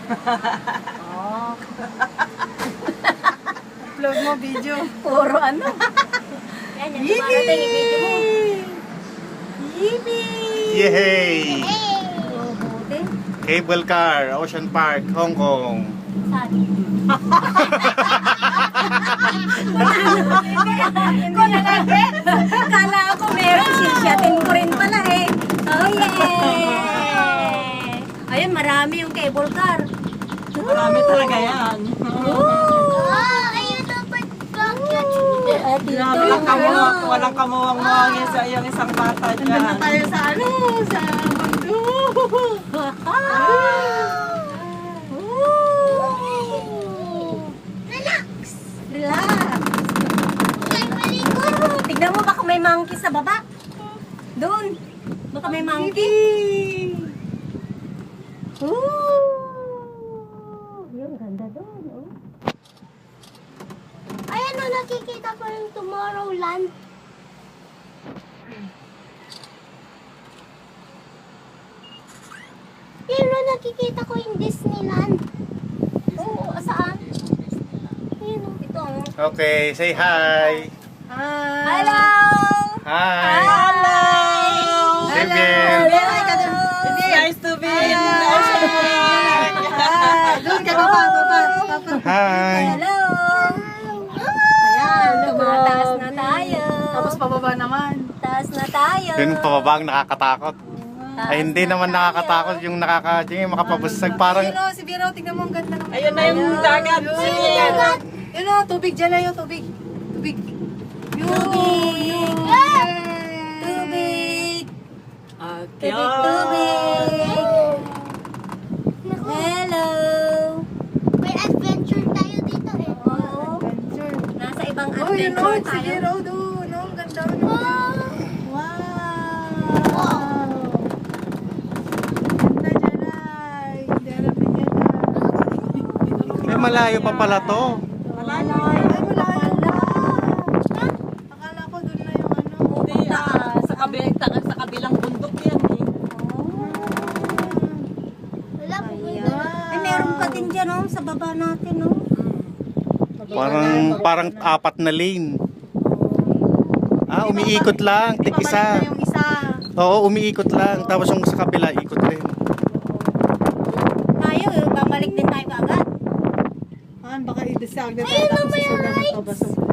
Oh. Upload mo video. Puro ano. Yan, yan. Dumarating yung video mo. Yippee! Yay! Oh, buti. Cable car, Ocean Park, Hong Kong. Saan? Kala ko meron. Sinsyatin ko rin pala eh. Oh, yeah! Ayun, marami yung cable car. Marami talaga yan. Ayun dapat bakit? Grabe lang kamuwang, walang kamuwang-muwang sa iyong isang bata dyan. Nandun na tayo sa ano, sa mundo. Relax! Tignan mo, baka may monkey sa baba. Doon. Baka may monkey. Yung ganda doon, oh. Ayan na, nakikita ko yung Tomorrowland. Yan na, nakikita ko yung Disneyland. Oo, saan? Ayun o. Ito, oh. Okay, say hi. Hello! Hi. Hello! Vivian. It's nice to be in the Ocean Park. Doon ka baba. Hi. Hello! Ayan, tumataas na tayo. Tapos pababa naman. Taas na tayo. Yun pababa ang nakakatakot. Ay, hindi naman nakakatakot yung yung makapabusag. Parang, Ayun o, si Vero, tignan mo ang ganda ng... Ayun na yung dagat. Yun o, tubig dyan na yun, tubig. Tubig. Yun. Tubig! Yay! Tubig! Okay. Tubig! Hello! May adventure tayo dito eh. Oo. Adventure. Nasa ibang Oh, yun o, adventure si tayo. Vero doon. Oh, ang ganda. Oh, Wow! Ganda dyan ay. Hindi alam na dyan may malayo pa pala to. Ay, malayo na. Akala ko doon na yung ano. Hindi, sa kabilang bundok yan eh. wala po ganda na. Ay, meron pa din dyan, oh, sa baba natin, oh. Parang apat na lane. Umiikot lang, tig Pabalik isa. na yung isa. Oo, umiikot lang. Tapos yung sa kabila, ikot rin. Tayo, babalik din tayo agad. Baka i-decide na tayo tapos susunod na ito.